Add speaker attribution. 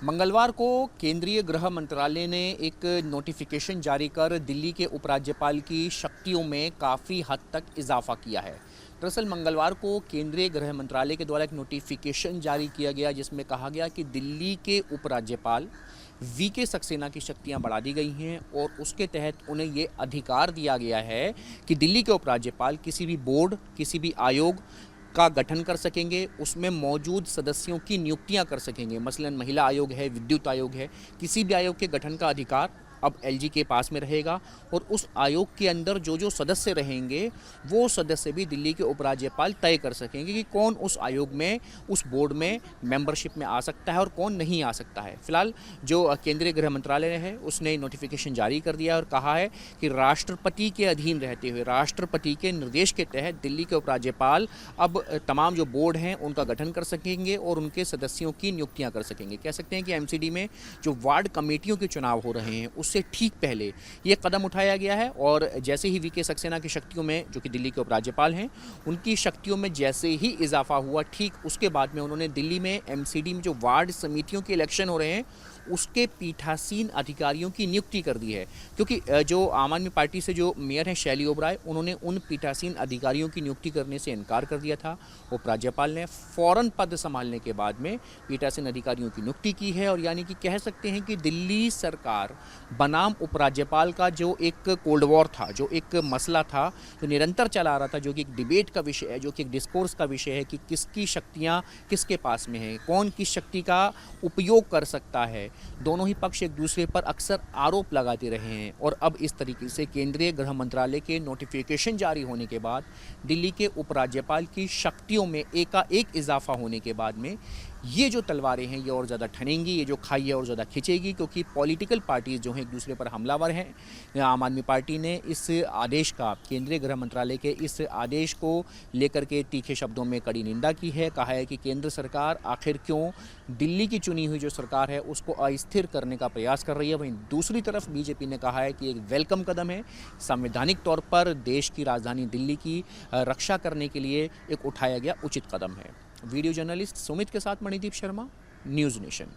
Speaker 1: मंगलवार को केंद्रीय गृह मंत्रालय ने एक नोटिफिकेशन जारी कर दिल्ली के उपराज्यपाल की शक्तियों में काफ़ी हद तक इजाफा किया है। दरअसल मंगलवार को केंद्रीय गृह मंत्रालय के द्वारा एक नोटिफिकेशन जारी किया गया जिसमें कहा गया कि दिल्ली के उपराज्यपाल वीके सक्सेना की शक्तियां बढ़ा दी गई हैं और उसके तहत उन्हें ये अधिकार दिया गया है कि दिल्ली के उपराज्यपाल किसी भी बोर्ड, किसी भी आयोग का गठन कर सकेंगे, उसमें मौजूद सदस्यों की नियुक्तियां कर सकेंगे। मसलन महिला आयोग है, विद्युत आयोग है, किसी भी आयोग के गठन का अधिकार अब एलजी के पास में रहेगा और उस आयोग के अंदर जो जो सदस्य रहेंगे वो सदस्य भी दिल्ली के उपराज्यपाल तय कर सकेंगे कि कौन उस आयोग में, उस बोर्ड में मेंबरशिप में आ सकता है और कौन नहीं आ सकता है। फिलहाल जो केंद्रीय गृह मंत्रालय है उसने नोटिफिकेशन जारी कर दिया और कहा है कि राष्ट्रपति के अधीन रहते हुए, राष्ट्रपति के निर्देश के तहत दिल्ली के उपराज्यपाल अब तमाम जो बोर्ड हैं उनका गठन कर सकेंगे और उनके सदस्यों की नियुक्तियां कर सकेंगे। कह सकते हैं कि एमसीडी में जो वार्ड कमेटियों के चुनाव हो रहे हैं उससे ठीक पहले ये कदम उठाया गया है और जैसे ही वीके सक्सेना की शक्तियों में, जो कि दिल्ली के उपराज्यपाल हैं, उनकी शक्तियों में जैसे ही इजाफा हुआ, ठीक उसके बाद में उन्होंने दिल्ली में एमसीडी में जो वार्ड समितियों के इलेक्शन हो रहे हैं उसके पीठासीन अधिकारियों की नियुक्ति कर दी है। क्योंकि जो आम आदमी पार्टी से जो मेयर हैं शैली ओबराय, उन्होंने उन पीठासीन अधिकारियों की नियुक्ति करने से इनकार कर दिया था। उपराज्यपाल ने फौरन पद संभालने के बाद में पीठासीन अधिकारियों की नियुक्ति की है और यानी कि कह सकते हैं कि दिल्ली सरकार बनाम उपराज्यपाल का जो एक कोल्ड वॉर था, जो एक मसला था, जो निरंतर चला आ रहा था, जो कि एक डिबेट का विषय है, जो कि एक डिस्कोर्स का विषय है कि किसकी शक्तियाँ किसके पास में है, कौन किस शक्ति का उपयोग कर सकता है, दोनों ही पक्ष एक दूसरे पर अक्सर आरोप लगाते रहे हैं। और अब इस तरीके से केंद्रीय गृह मंत्रालय के नोटिफिकेशन जारी होने के बाद दिल्ली के उपराज्यपाल की शक्तियों में एकाएक इजाफा होने के बाद में ये जो तलवारें हैं ये और ज़्यादा ठनेंगी, ये जो खाई है और ज़्यादा खिंचेगी, क्योंकि पॉलिटिकल पार्टीज़ जो हैं एक दूसरे पर हमलावर हैं। आम आदमी पार्टी ने इस आदेश का, केंद्रीय गृह मंत्रालय के इस आदेश को लेकर के तीखे शब्दों में कड़ी निंदा की है। कहा है कि केंद्र सरकार आखिर क्यों दिल्ली की चुनी हुई जो सरकार है उसको अस्थिर करने का प्रयास कर रही है। वहीं दूसरी तरफ बीजेपी ने कहा है कि एक वेलकम कदम है, संवैधानिक तौर पर देश की राजधानी दिल्ली की रक्षा करने के लिए एक उठाया गया उचित कदम है। वीडियो जर्नलिस्ट सुमित के साथ मणिदीप शर्मा, न्यूज़ नेशन।